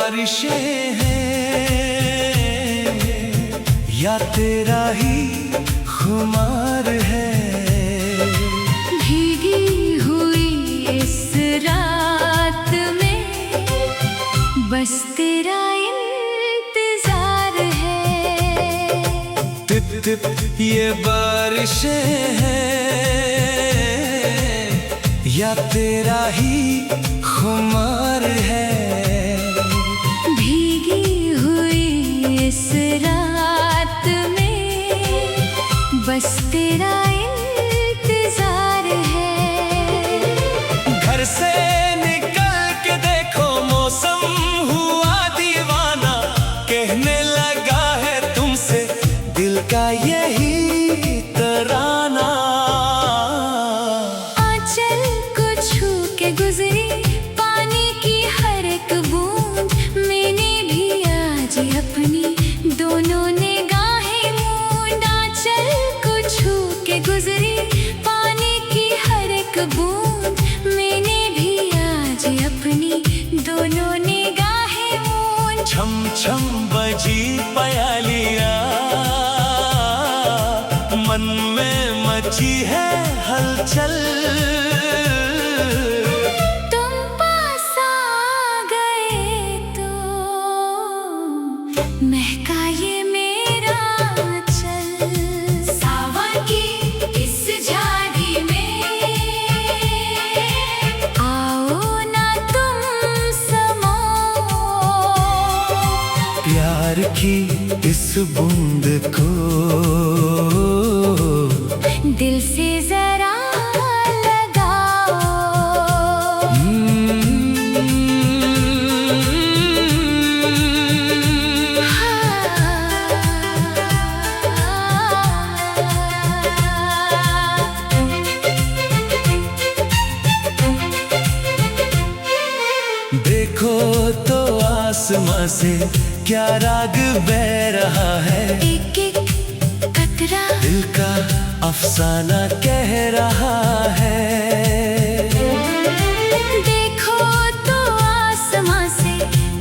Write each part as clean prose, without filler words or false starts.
बारिशें हैं या तेरा ही खुमार है। भीगी हुई इस रात में बस तेरा इंतजार है। टिप टिप ये बारिशें हैं या तेरा ही खुमार है। भीगी हुई इस रात में बस तेरा इंतजार है। घर से निकल के देखो मौसम हुआ दीवाना, कहने लगा है तुमसे दिल का यही तराना। आंचल को छू के गुजरी पानी की हर एक बूंद, मैंने भी आज अपनी दोनों निगाहें मूंद। आंचल को छू के गुजरी पानी की हर एक बूंद, मैंने भी आज अपनी दोनों निगाहें मूंद। छम छम बजी पयालियाँ, मन में मची है हलचल। तुम पास आ गए तो महका ये मेरा आंचल। सावन की इस झाड़ी में आओ ना तुम समो। प्यार की इस बूंद को दिल से जरा लगाओ। देखो तो आसमां से क्या राग बह रहा है। एक एक कतरा दिल का अफसाना कह रहा है। देखो तो आसमां से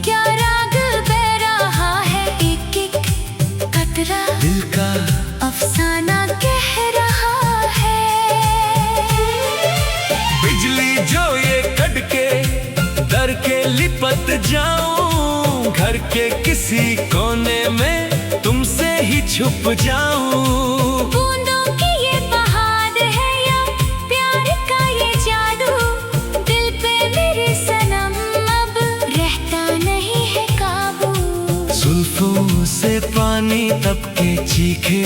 क्या राग बह रहा है। एक एक कतरा दिल का अफसाना कह रहा है। बिजली जो ये कड़के डर के लिपट जाऊं, घर के किसी कोने में तुमसे ही छुप जाऊं। बूंदों की ये बहार है या प्यार का ये जादू, दिल पे मेरे सनम अब रहता नहीं है काबू। जुल्फों से पानी टपके चीखे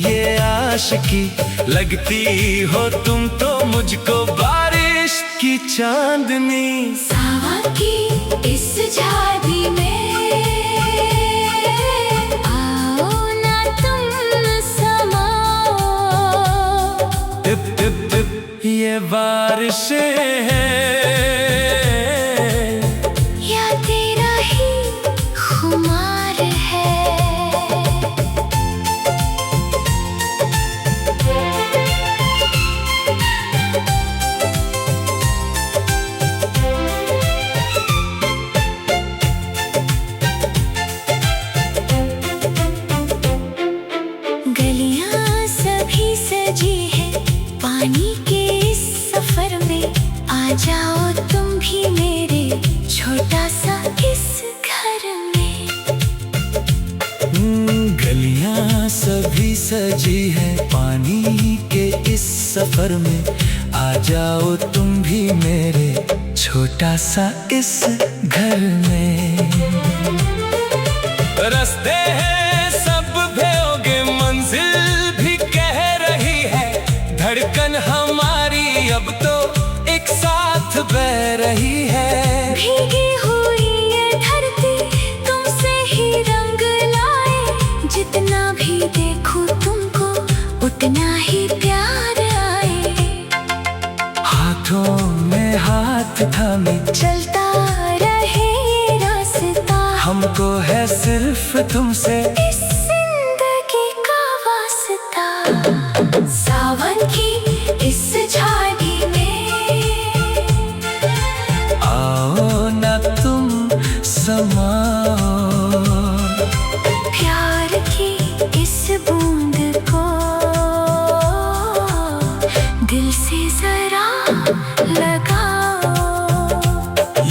ये आशिकी, लगती हो तुम तो मुझको बारिश की चांदनी। सावन की इस झाड़ी में आओ ना तुम समाओ। टिप टिप टिप ये बारिशें हैं या तेरा ही खुमार है। गलियां सभी सजी है पानी के इस सफर में, आ जाओ तुम भी मेरे छोटा सा इस घर में। गलियां सभी सजी है पानी के इस सफर में, आ जाओ तुम भी मेरे छोटा सा इस घर में। रास्ते हैं सब भयोगे मंजिल भी कह रही है, धड़कन हमारी अब तो एक साथ बह रही है। भीगी हुई ये धरती तुमसे ही रंग लाए, जितना भी देखूं तुमको उतना ही प्यार आए। हाथों में हाथ थामे चलता रहे रास्ता, हमको है सिर्फ तुमसे इस जिंदगी का वास्ता। सावन की इस झाड़ी में आओ ना तुम समा दिल से जरा लगाओ।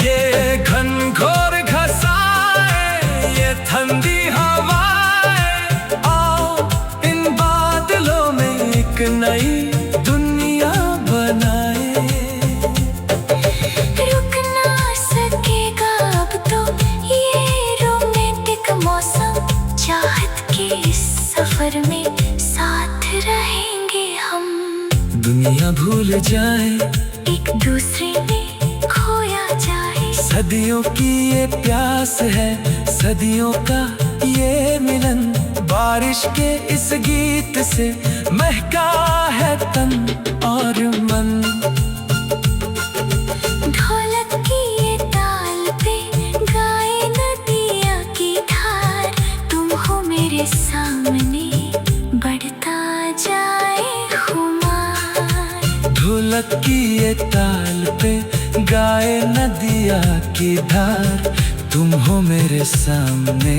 ये घनघोर घसाए ये ठंडी हवाएं, आओ इन बादलों में एक नई दुनिया बनाए। रुक ना सकेगा अब तो ये रोमांटिक मौसम, चाहत के इस सफर में साथ रहेंगे हम। दुनिया भूल जाए एक दूसरे में खोया जाए, सदियों की ये प्यास है, सदियों का ये मिलन। बारिश के इस गीत से महका है तन और मन। ढोलक की ये ताल पे गाए नदिया की धार, तुम हो मेरे सामने बढ़ता जाए खुमार। ढोलक की ये ताल पे गाए नदिया की धार, तुम हो मेरे सामने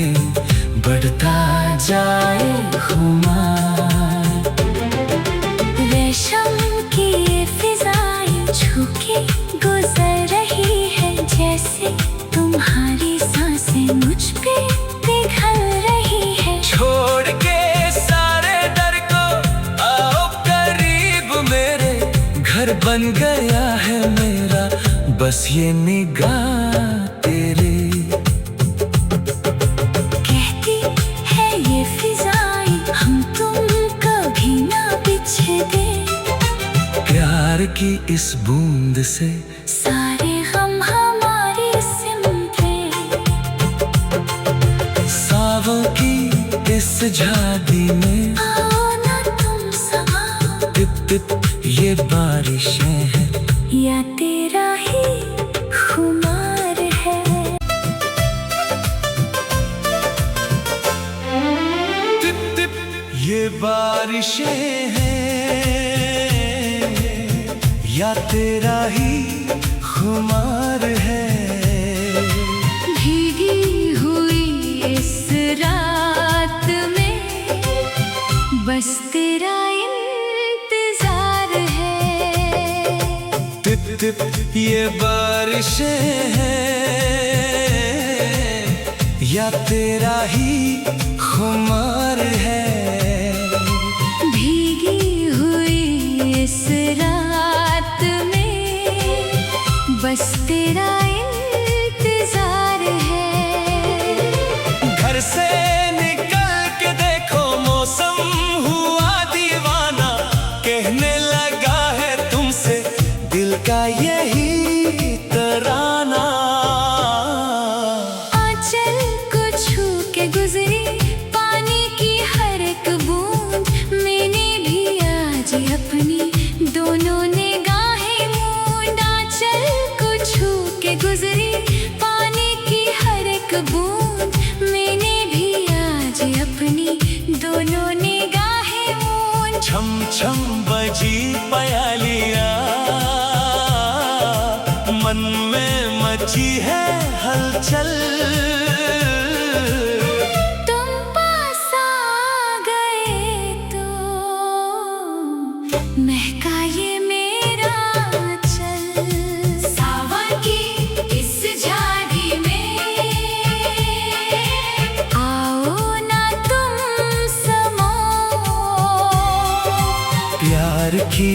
बढ़ता जाए खुमार। रेशम की ये फिजाएं छूके गुजर रही है, जैसे तुम्हारी सांसें मुझ पे पिघल रही है। छोड़ के सारे डर को आओ करीब मेरे, घर बन गया है मेरा बस ये निगाह तेरे। कहती है ये फिजाएं हम तुम कभी ना बिछड़े, प्यार की इस बूंद से सारे गम हमारे सिमटे। सावों की इस झाड़ी में आओ ना तुम समाओ, टिप टिप ये बारिशें हैं, या तेरा ही खुमार है। टिप टिप ये बारिशें हैं, या तेरा ही खुमार है। भीगी हुई इस रात में बस तेरा इंतजार है। टिप टिप ये बारिशें हैं, या तेरा ही खुमार है। भीगी हुई इस रात में बस तेरा इंतजार है। घर से निकल के देखो मौसम हुआ दीवाना, कहने लगा है तुमसे दिल का यही तराना। आंचल को छू के गुजरी पानी की हर एक बूंद, मैंने भी आज अपनी दोनों निगाहें मूंद। आंचल को छू के गुजरी पानी की हर एक बूंद, मैंने भी आज अपनी दोनों निगाहें मूंद। छम छम बजी पयालियाँ, मन में मची है हलचल। तुम पास आ गए तो महका ये मेरा चल। सावन की इस झाड़ी में आओ ना तुम समो, प्यार की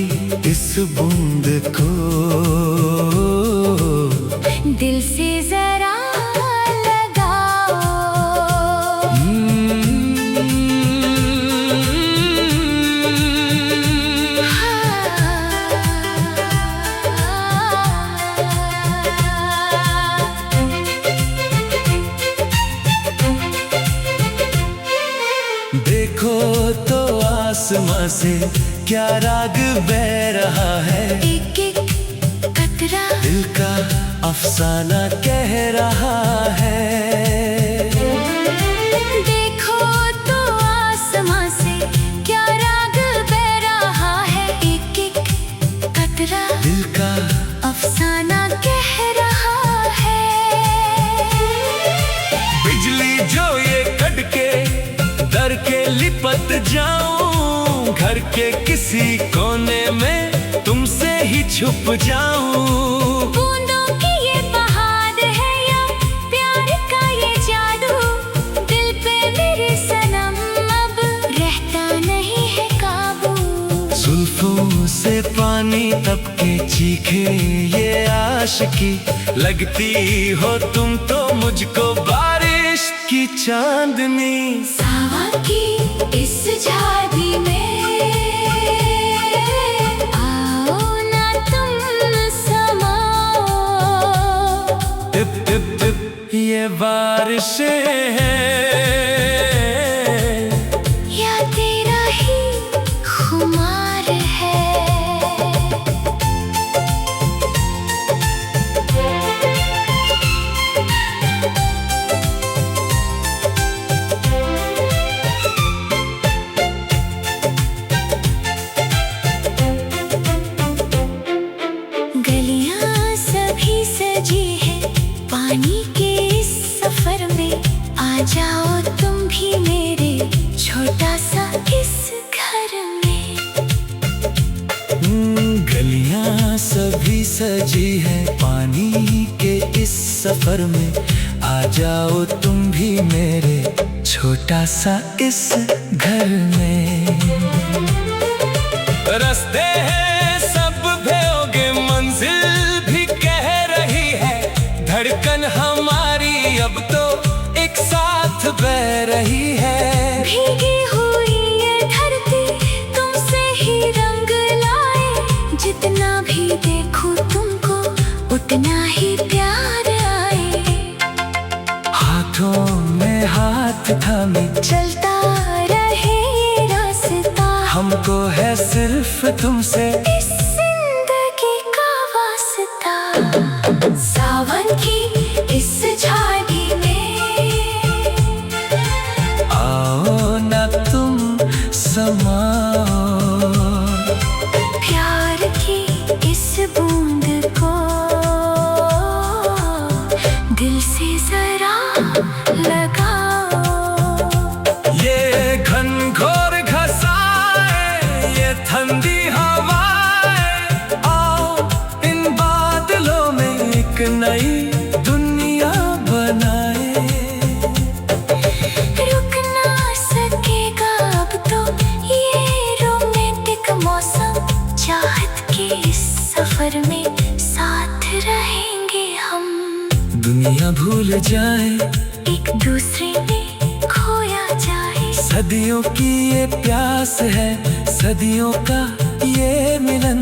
इस बूंद को दिल से जरा लगाओ। देखो तो आसमां से क्या राग बह रहा है, एक एक कतरा दिल का अफसाना कह रहा है। देखो तो आसमां से क्या राग बह रहा है, एक एक कतरा दिल का अफसाना कह रहा है। बिजली जो ये कड़के डर के लिपट जाऊं, घर के किसी कोने में छुप जाऊं। बूंदों की ये बहार है या प्यार का ये जादू, दिल पे मेरे सनम अब रहता नहीं है काबू। जुल्फों से पानी टपके चीखे ये आशिकी, लगती हो तुम तो मुझको बारिश की चांदनी। सावन की इस झाड़ी में आओ ना तुम समाओ। टिप टिप टिप ये बारिशें हैं या तेरा ही खुमार है। गलियां सभी सजी है पानी के इस सफर में, आ जाओ तुम भी मेरे छोटा सा इस घर में। गलियां सभी सजी है पानी के इस सफर में, आ जाओ तुम भी मेरे छोटा सा इस घर में। रास्ते हैं सब भयोगे, मंजिल भी कह रही है, धड़कन हमारी अब तो एक साथ बह रही है। भीगी हुई ये धरती तुमसे ही रंग लाए, जितना भी देखूं तुमको उतना ही प्यार आए। हाथों में हाथ थामे चलता रहे रास्ता, हमको है सिर्फ तुमसे इस जिंदगी का वास्ता। सावन की इस झाड़ी में आओ ना तुम समाओ। प्यार की इस बूंद को दिल से जरा लगाओ। ये घनघोर घसाए ये ठंडी हवाएं, आओ इन बादलों में एक नई दुनिया बनाए। रुक ना सकेगा अब तो ये रोमांटिक मौसम, चाहत के इस सफर में साथ रहेंगे हम। दुनिया भूल जाए एक दूसरे में खोया जाए, सदियों की ये प्यास है, सदियों का ये मिलन।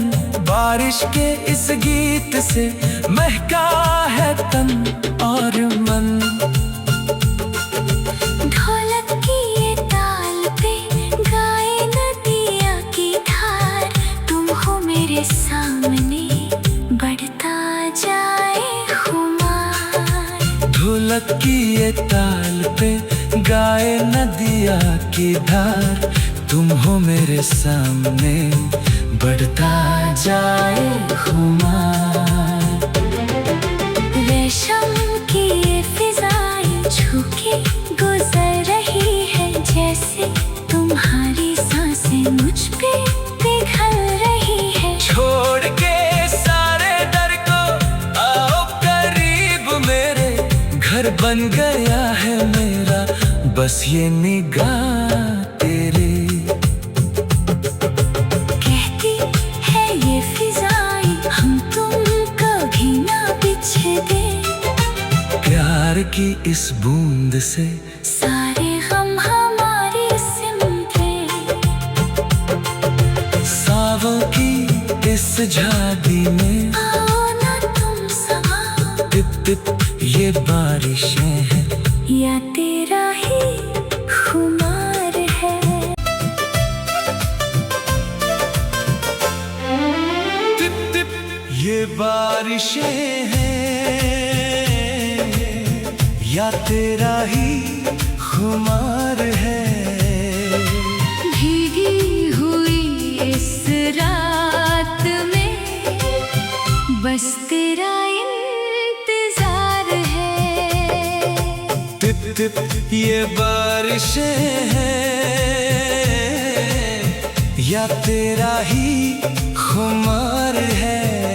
बारिश के इस गीत से महका है तन और मन। ढोलक की ये ताल पे गाए नदिया की धार, तुम हो मेरे सामने बढ़ता जाए खुमार। ढोलक की ये ताल पे गाए नदिया की धार, तुम हो मेरे सामने बढ़ता जाए खुमार। रेशम की ये फिजाएं छू के गुजर रही है, जैसे तुम्हारी सांसें मुझ पे पिघल रही है। छोड़ के सारे डर को आओ करीब मेरे, घर बन गया है मेरा बस ये निगाह तेरे। कहती है ये फिजाएं हम तुम कभी ना बिछड़े, प्यार की इस बूंद से सारे गम हमारे सिमटे। सावों की इस झाड़ी में आओ ना तुम समाओ। टिप टिप ये बारिशें हैं या तेरा ही खुमार है। टिप टिप ये बारिशें हैं या तेरा ही खुमार है। भीगी हुई इस रात में बस तेरा इंतजार है। टिप टिप ये बारिशें हैं या तेरा ही खुमार है।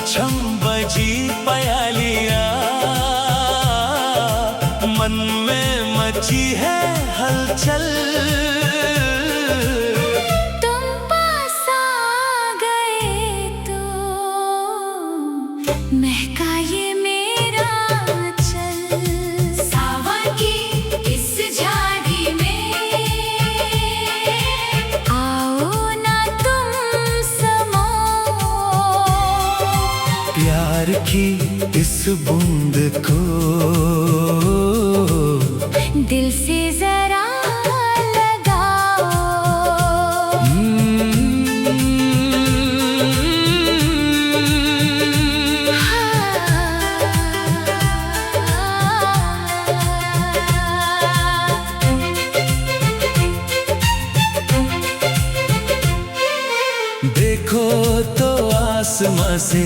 छम बजी पयालिया, मन में मची है हलचल। तुम पास आ गए तो महका ये मेरा चल। सावन की इस झाड़ी में आओ ना तुम समो। प्यार की इस बूंद को दिल से जरा लगाओ। देखो तो आसमां से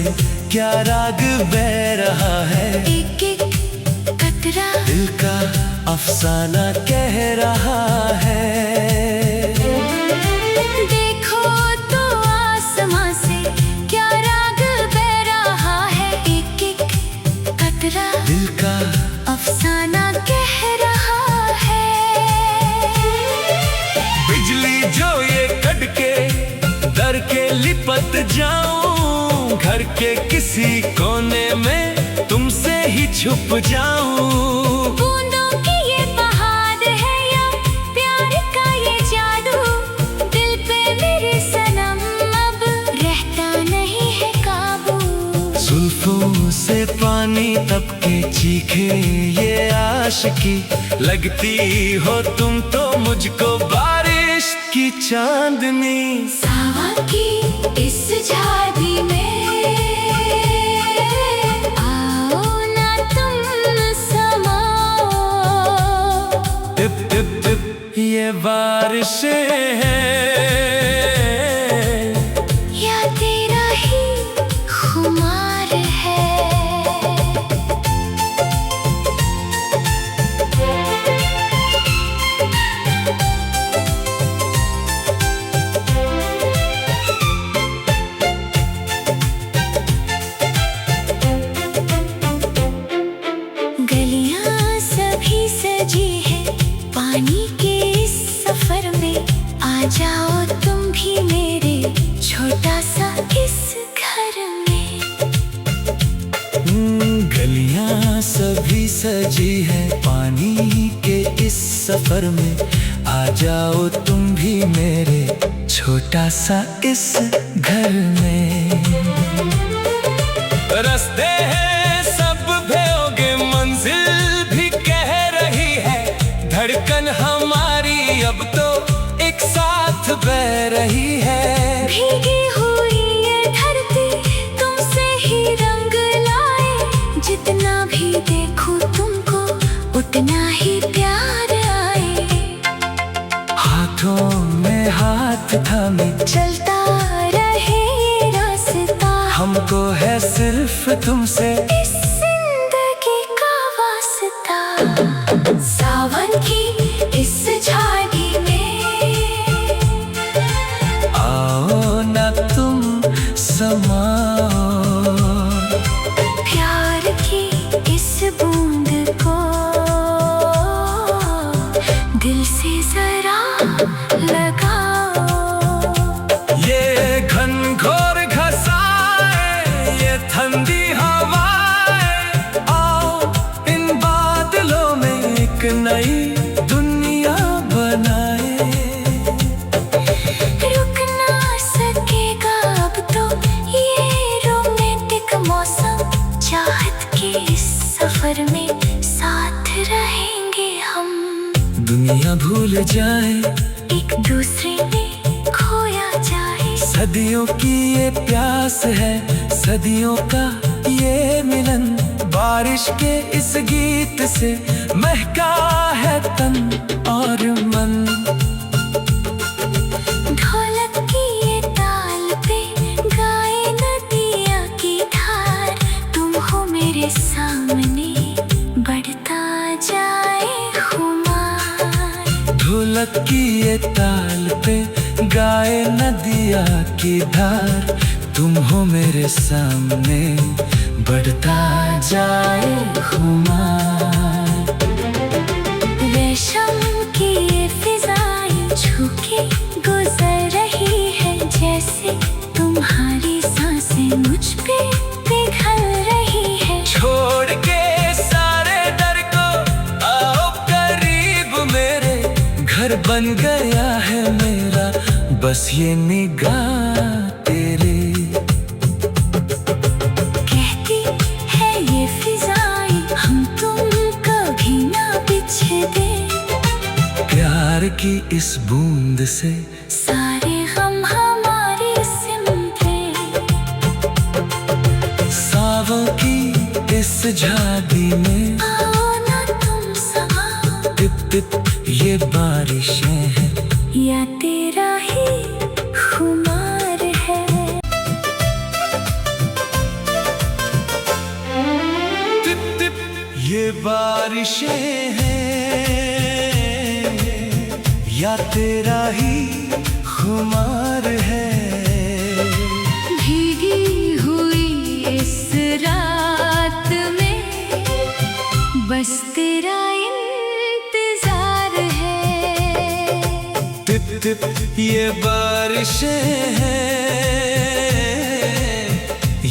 क्या राग बह रहा है, एक एक कतरा दिल का अफसाना कह रहा है। देखो तो आसमां से क्या राग बह रहा है, एक एक कतरा दिल का अफसाना कह रहा है। बिजली जो ये कड़के दर के लिपट जाऊं, घर के किसी कोने में तुमसे ही छुप जाऊं। बूंदों की ये बहार है या प्यार का ये जादू, दिल पे मेरे सनम अब रहता नहीं है काबू। जुल्फों से पानी टपके चीखे ये आशिकी, लगती हो तुम तो मुझको बारिश की चांदनी। सावन की इस झाड़ी में आओ ना तुम समाओ। टिप टिप टिप ये बारिशें हैं या तेरा ही खुमार है। गलियां सभी सजी है पानी के इस सफर में, आ जाओ तुम भी मेरे छोटा सा इस घर में। गलियां सभी सजी है पानी के इस सफर में, आ जाओ तुम भी मेरे छोटा सा इस घर में। रास्ते हैं सब भयोगे मंजिल भी कह रही है, धड़कन हमारी अब तो एक साथ बह रही है। भीगी हुई ये धरती तुमसे ही रंग लाए, जितना भी देखूं तुमको उतना ही प्यार आए। हाथों में हाथ थामे चलता रहे रास्ता, हमको है सिर्फ तुमसे इस जिंदगी का वास्ता। सावन की इस झाड़ी में आओ ना तुम समाओ। प्यार की इस बूंद को दिल से जरा लगाओ। ये घनघोर घसाए ये ठंडी हवाएं, आओ इन बादलों में एक नई दुनिया बनाए। रुक ना सकेगा अब तो ये रोमांटिक मौसम, चाहत के इस सफर में साथ रहेंगे हम। दुनिया भूल जाए एक दूसरे में खोया जाए, सदियों की ये प्यास है, सदियों का ये मिलन। बारिश के इस गीत से महका है तन और मन। ढोलक की ये ताल पे गाए नदिया की धार, तुम हो मेरे सामने बढ़ता जाए खुमार। ढोलक की ये ताल पे गाए नदिया की धार, तुम हो मेरे सामने, बढ़ता जाए खुमार। रेशम की ये फिजाएं छू के गुजर रही है, जैसे तुम्हारी सांसें मुझ पे पिघल रही है। छोड़ के सारे डर को आओ करीब मेरे, घर बन गया है मेरा बस ये निगाह तेरे। कहती है ये फिजाएं हम तुम कभी ना बिछड़े, प्यार की इस बूंद से सारे गम हमारे सिमटे। सावों की इस झाड़ी में आओ ना तुम समा, टिप टिप ये बारिशें हैं या तेरा ही खुमार है। टिप टिप ये बारिशें हैं या तेरा ही खुमार है। भीगी हुई इस रात में बस तेरा इंतजार है। टिप टिप ये बारिशें हैं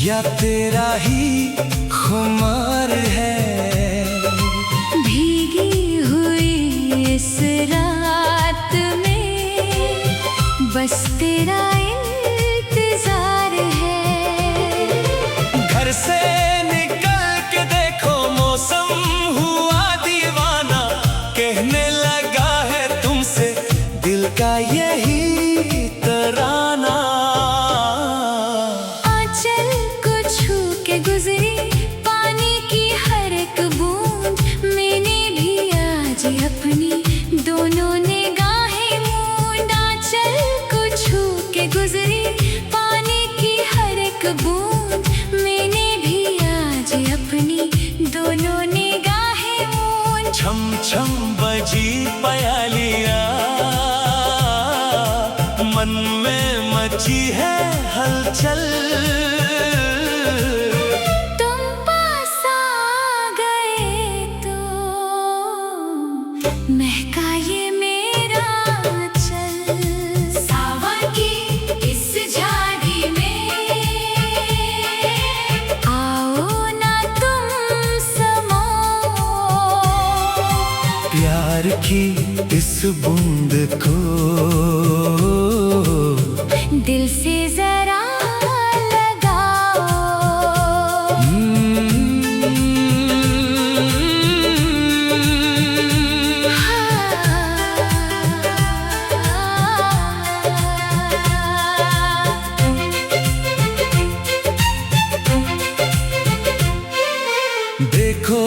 या तेरा ही खुमार है। भीगी हुई इस रात में बस तेरा इंतजार है। घर से निकल के देखो मौसम हुआ दीवाना, कहने लगा है तुमसे दिल का यही तराना। आंचल को छू के गुजरी पानी की हर एक बूंद, मैंने भी आज अपनी दोनों निगाहें मूंद। आंचल को छू के गुजरी पानी की हर एक बूंद, मैंने भी आज अपनी दोनों निगाहें मूंद। छम छम बजी पयालियाँ, मन में मची है हलचल। तुम पास आ गए तो महका ये मेरा आंचल। सावन की इस झाड़ी में आओ ना तुम समो, प्यार की इस बूंद को दिल से जरा लगाओ। देखो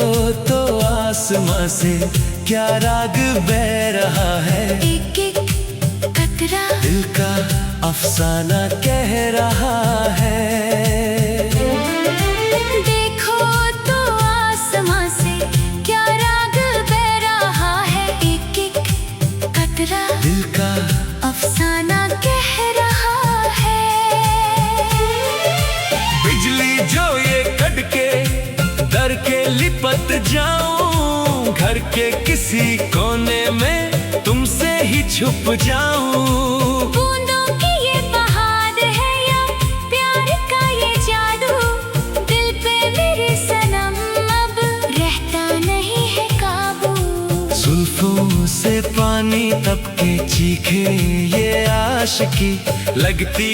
तो आसमां से क्या राग बह रहा है, एक एक कतरा दिल का अफसाना कह रहा है। देखो तो आसमां से क्या राग बह रहा है, एक एक कतरा दिल का अफसाना कह रहा है। बिजली जो ये कड़के डर के लिपट जाऊं, घर के किसी कोने में तुमसे ही छुप जाऊं। बूंदों की ये बहार है या प्यार का ये जादू, दिल पे मेरे सनम अब रहता नहीं है काबू। जुल्फों से पानी टपके चीखे ये आशिकी, लगती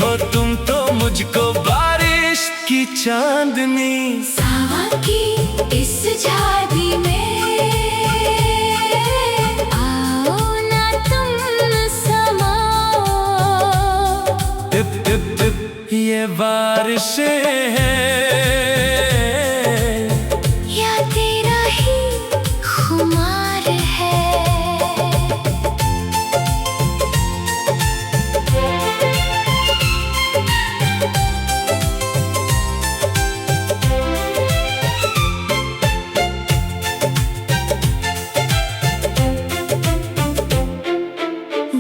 हो तुम तो मुझको बारिश की चांदनी। सावन की इस झाड़ी में आओ ना तुम समा, टिप टिप टिप ये बारिशें हैं या तेरा ही खुमार है।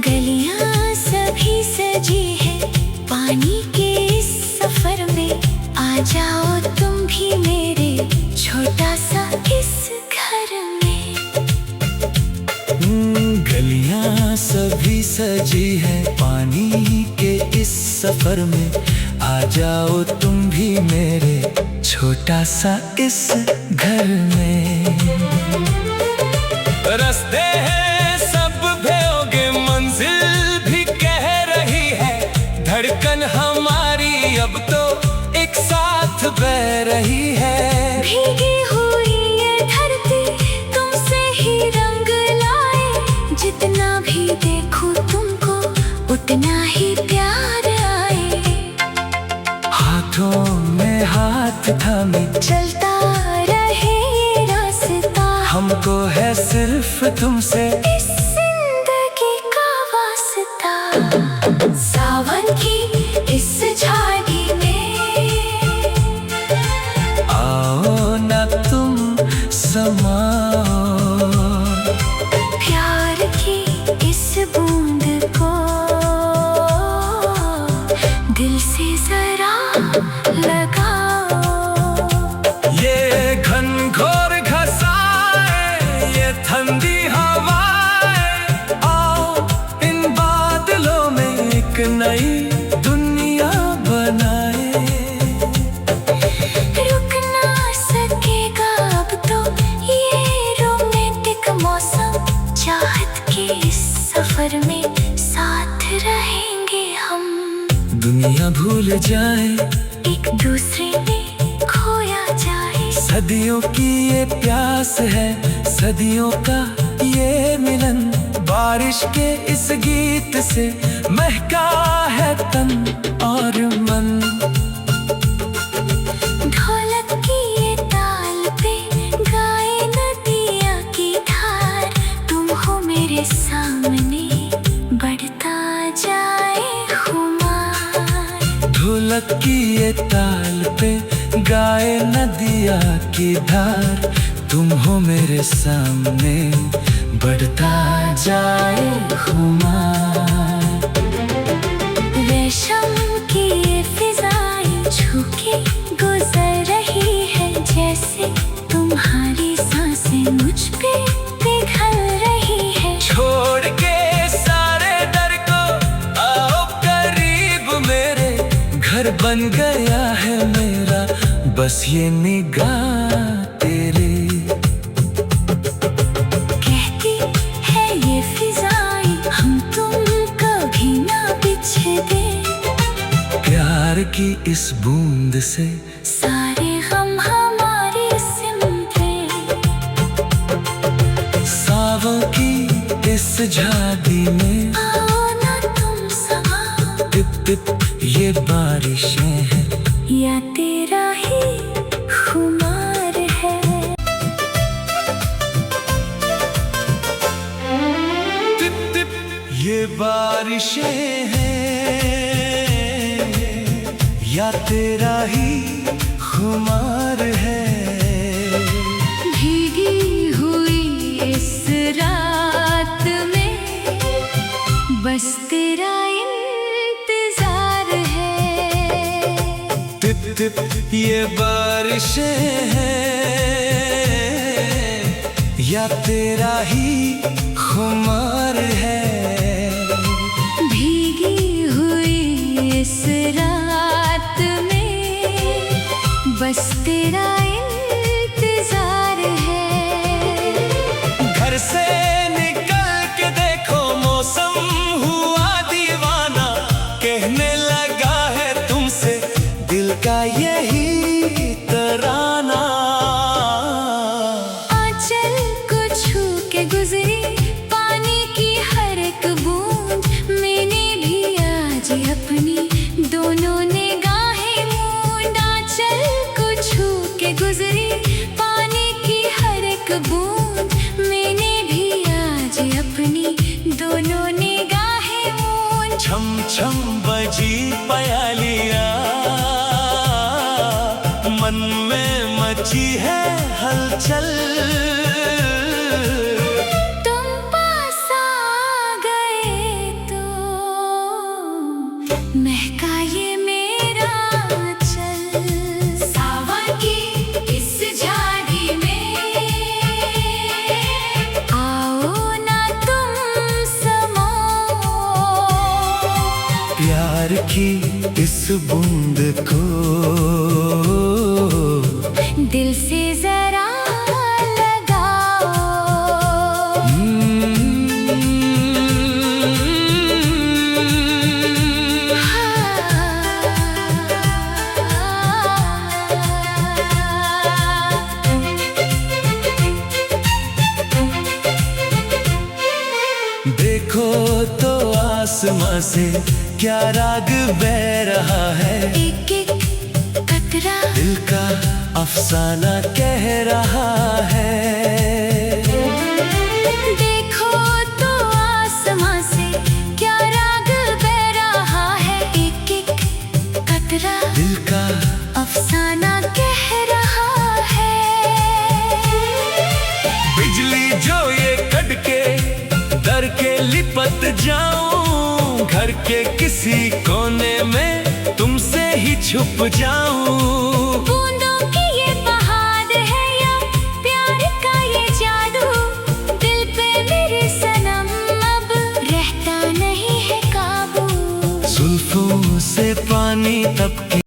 गलियां सभी सजी है पानी के इस आ जाओ तुम भी मेरे छोटा सा इस घर में। गलियां सभी सजी है पानी के इस सफर में, आ जाओ तुम भी मेरे छोटा सा इस घर में। रास्ते हैं सब भयोगे, मंजिल भी कह रही है, धड़कन हमारी अब तो एक साथ बह रही है। भीगी हुई ये धरती तुमसे ही रंग लाए, जितना भी देखूं तुमको उतना ही प्यार आए। हाथों में हाथ थामे चलता रहे रास्ता, हमको है सिर्फ तुमसे इस जिंदगी का वास्ता। सावन की इस झाड़ी में आओ ना तुम समाओ, प्यार की इस बूंद को दिल से जरा लगाओ। ये घनघोर घसाए ये ठंडी हवाएं, आओ इन बादलों में एक नई दुनिया बनाए। रुक ना सकेगा अब तो ये रोमांटिक मौसम, चाहत के इस सफर में साथ रहेंगे हम। दुनिया भूल जाए एक दूसरे में खोया जाए, सदियों की ये प्यास है, सदियों का ये मिलन, बारिश के इस गीत से महका है तन और मन। ढोलक की ये ताल पे गाए नदिया की धार, तुम हो मेरे सामने बढ़ता जाए खुमार। ढोलक की ये ताल पे गाए नदिया की धार, तुम हो मेरे सामने बढ़ता जाए खुमार। रेशम की ये फिजाएं छू के गुजर रही है, जैसे तुम्हारी सांसें मुझ पे पिघल रही है। छोड़ के सारे डर को आओ करीब मेरे, घर बन गया है मेरा बस ये निगाह तेरे। कहती है ये फिजाएं हम तुम कभी ना बिछड़े, प्यार की इस बूंद से सारे गम हमारे सिमटे। सावों की इस झाड़ी में आओ ना तुम समाओ, टिप टिप ये बारिशें हैं, या तेरा ही खुमार है। टिप टिप ये बारिशें हैं, या तेरा ही खुमार है। भीगी हुई इस रात में बस तेरा इंतजार है। टिप टिप ये बारिशें हैं, या तेरा ही खुमार है। भीगी हुई इस रात में बस तेरा इंतजार है। घर से निकल के देखो मौसम हुआ दीवाना, कहने लगा है तुमसे दिल का यही तराना। आंचल को छू के गुजरी पानी की हर एक बूंद, मैंने भी आज अपनी दोनों निगाहें मूंद। आंचल को छू के गुजरी पानी की हर एक बूंद, मैंने भी आज अपनी दोनों निगाहें मूंद। छम छम बजी पयालियाँ, मन में मची है हलचल। तुम पास आ गए तो महका ये मेरा चल। बूंद को दिल से जरा लगाओ। देखो तो आसमां से क्या राग बह रहा है, एक एक कतरा दिल का अफसाना कह रहा है। देखो तो आसमां से क्या राग बह रहा है, एक एक कतरा दिल का अफसाना कह रहा है। बिजली जो ये कड़के डर के लिपट जाऊं, घर के किसी कोने में तुमसे ही छुप जाऊं।